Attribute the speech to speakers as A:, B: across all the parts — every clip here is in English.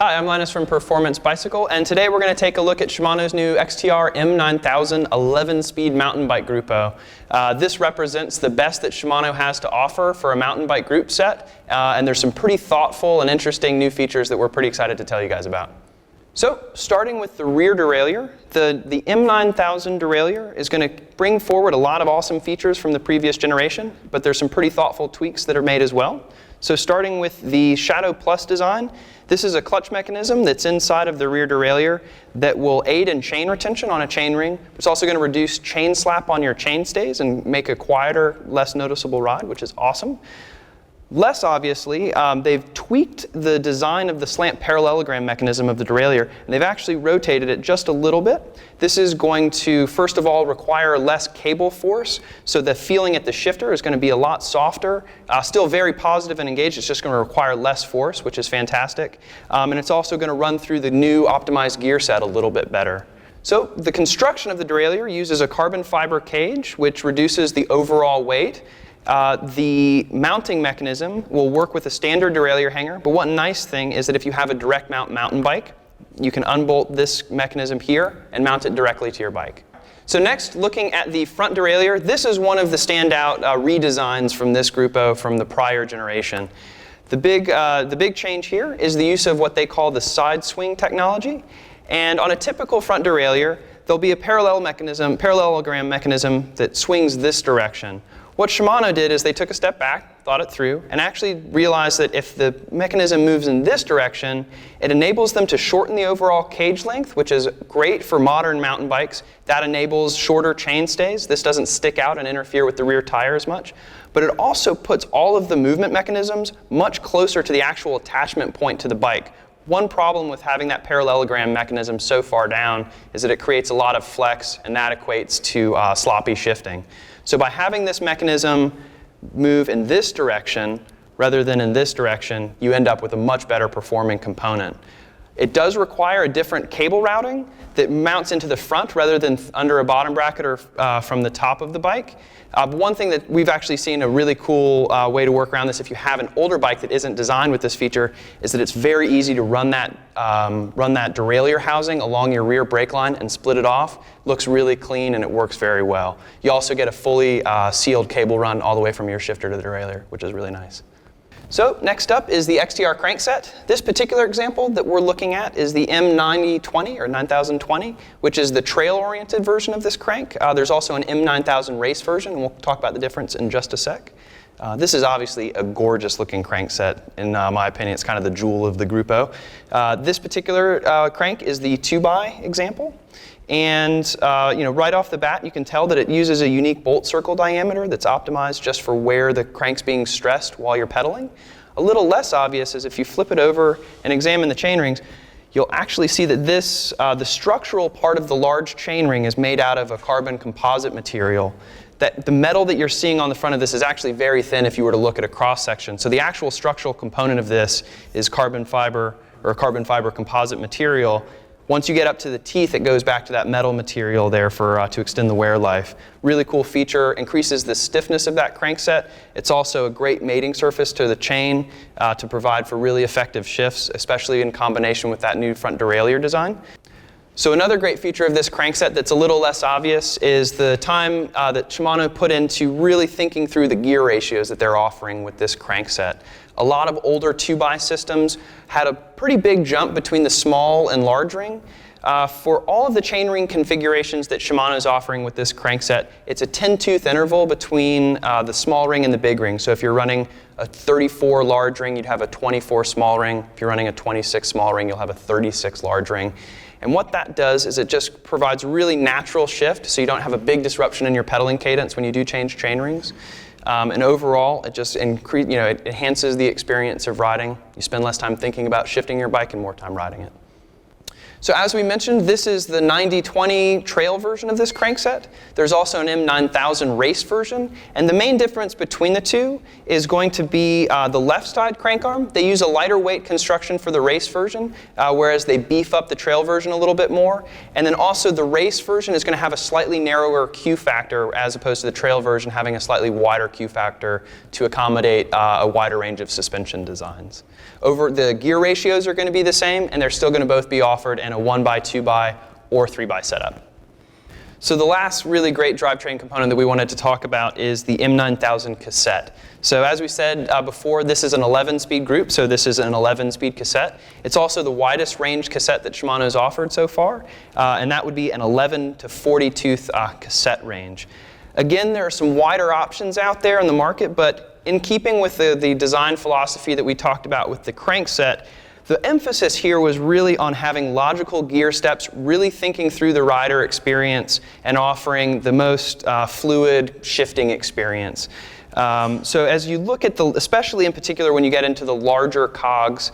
A: Hi, I'm Linus from Performance Bicycle, and today we're going to take a look at Shimano's new XTR M9000 11-speed mountain bike grupo. This represents the best that Shimano has to offer for a mountain bike group set, and there's some pretty thoughtful and interesting new features that we're pretty excited to tell you guys about. So, starting with the rear derailleur, the M9000 derailleur is going to bring forward a lot of awesome features from the previous generation, but there's some pretty thoughtful tweaks that are made as well. So starting with the Shadow Plus design, this is a clutch mechanism that's inside of the rear derailleur that will aid in chain retention on a chain ring. It's also going to reduce chain slap on your chain stays and make a quieter, less noticeable ride, which is awesome. Less obviously, they've tweaked the design of the slant parallelogram mechanism of the derailleur, and they've actually rotated it just a little bit. This is going to, first of all, require less cable force, so the feeling at the shifter is going to be a lot softer, still very positive and engaged. It's just going to require less force, which is fantastic. And it's also going to run through the new optimized gear set a little bit better. So the construction of the derailleur uses a carbon fiber cage, which reduces the overall weight. The mounting mechanism will work with a standard derailleur hanger, but one nice thing is that if you have a direct mount mountain bike, you can unbolt this mechanism here and mount it directly to your bike. So next, looking at the front derailleur, this is one of the standout redesigns from this grupo from the prior generation. The big change here is the use of what they call the side swing technology. And on a typical front derailleur, there'll be a parallelogram mechanism that swings this direction. What Shimano did is they took a step back, thought it through, and actually realized that if the mechanism moves in this direction, it enables them to shorten the overall cage length, which is great for modern mountain bikes. That enables shorter chain stays. This doesn't stick out and interfere with the rear tire as much. But it also puts all of the movement mechanisms much closer to the actual attachment point to the bike. One problem with having that parallelogram mechanism so far down is that it creates a lot of flex, and that equates to sloppy shifting. So by having this mechanism move in this direction rather than in this direction, you end up with a much better performing component. It does require a different cable routing that mounts into the front rather than under a bottom bracket or from the top of the bike. One thing that we've actually seen a really cool way to work around this if you have an older bike that isn't designed with this feature is that it's very easy to run that derailleur housing along your rear brake line and split it off. Looks really clean and it works very well. You also get a fully sealed cable run all the way from your shifter to the derailleur, which is really nice. So next up is the XTR crankset. This particular example that we're looking at is the M9020 or 9020, which is the trail-oriented version of this crank. There's also an M9000 race version, and we'll talk about the difference in just a sec. This is obviously a gorgeous-looking crankset. In my opinion, it's kind of the jewel of the grupo. This particular crank is the 2x example. And right off the bat, you can tell that it uses a unique bolt circle diameter that's optimized just for where the crank's being stressed while you're pedaling. A little less obvious is if you flip it over and examine the chain rings, you'll actually see that the structural part of the large chain ring is made out of a carbon composite material. That the metal that you're seeing on the front of this is actually very thin if you were to look at a cross section. So the actual structural component of this is carbon fiber or a carbon fiber composite material. Once you get up to the teeth, it goes back to that metal material there to extend the wear life. Really cool feature, increases the stiffness of that crankset. It's also a great mating surface to the chain to provide for really effective shifts, especially in combination with that new front derailleur design. So another great feature of this crankset that's a little less obvious is the time that Shimano put into really thinking through the gear ratios that they're offering with this crankset. A lot of older 2x systems had a pretty big jump between the small and large ring. For all of the chainring configurations that Shimano is offering with this crankset, it's a 10-tooth interval between the small ring and the big ring. So if you're running a 34 large ring, you'd have a 24 small ring. If you're running a 26 small ring, you'll have a 36 large ring. And what that does is it just provides really natural shift, so you don't have a big disruption in your pedaling cadence when you do change chain rings. And overall, it just it enhances the experience of riding. You spend less time thinking about shifting your bike and more time riding it. So as we mentioned, this is the 90-20 trail version of this crankset. There's also an M9000 race version, and the main difference between the two is going to be the left side crank arm. They use a lighter weight construction for the race version, whereas they beef up the trail version a little bit more. And then also the race version is going to have a slightly narrower Q factor as opposed to the trail version having a slightly wider Q factor to accommodate a wider range of suspension designs. The gear ratios are going to be the same, and they're still going to both be offered in a 1x, 2x, or 3x setup. So the last really great drivetrain component that we wanted to talk about is the M9000 cassette. So as we said before, this is an 11-speed group, so this is an 11-speed cassette. It's also the widest range cassette that Shimano's offered so far, and that would be an 11 to 40 tooth cassette range. Again, there are some wider options out there in the market, but in keeping with the design philosophy that we talked about with the crankset, the emphasis here was really on having logical gear steps, really thinking through the rider experience and offering the most fluid shifting experience. So as you look at especially in particular when you get into the larger cogs,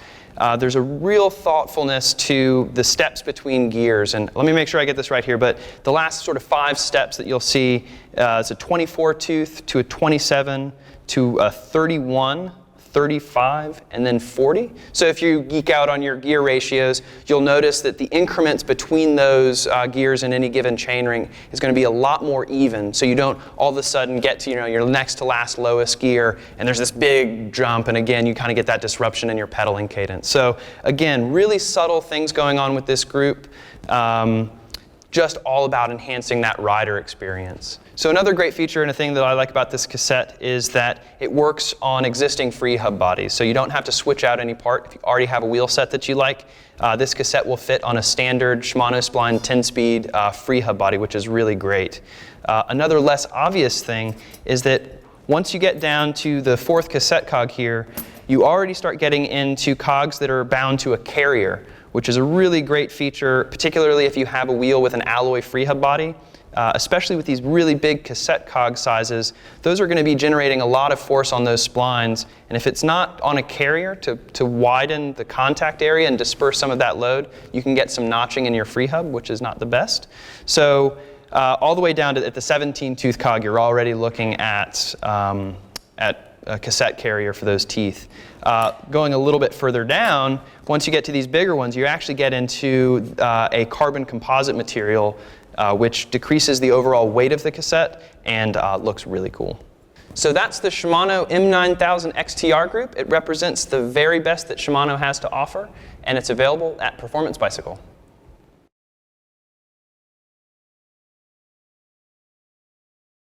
A: there's a real thoughtfulness to the steps between gears. And let me make sure I get this right here, but the last sort of 5 steps that you'll see is a 24 tooth to a 27 to a 31, 35, and then 40. So if you geek out on your gear ratios, you'll notice that the increments between those gears in any given chainring is going to be a lot more even. So you don't all of a sudden get to your next to last lowest gear, and there's this big jump, and again, you kind of get that disruption in your pedaling cadence. So again, really subtle things going on with this group. Just all about enhancing that rider experience. So another great feature and a thing that I like about this cassette is that it works on existing free hub bodies. So you don't have to switch out any part. If you already have a wheel set that you like, this cassette will fit on a standard Shimano spline 10-speed free hub body, which is really great. Another less obvious thing is that once you get down to the 4th cassette cog here, you already start getting into cogs that are bound to a carrier, which is a really great feature, particularly if you have a wheel with an alloy free hub body. Especially with these really big cassette cog sizes, those are going to be generating a lot of force on those splines. And if it's not on a carrier to widen the contact area and disperse some of that load, you can get some notching in your free hub, which is not the best. So all the way down to at the 17-tooth cog, you're already looking at a cassette carrier for those teeth. Going a little bit further down, once you get to these bigger ones, you actually get into a carbon composite material which decreases the overall weight of the cassette and looks really cool. So that's the Shimano M9000 XTR group. It represents the very best that Shimano has to offer, and it's available at Performance Bicycle.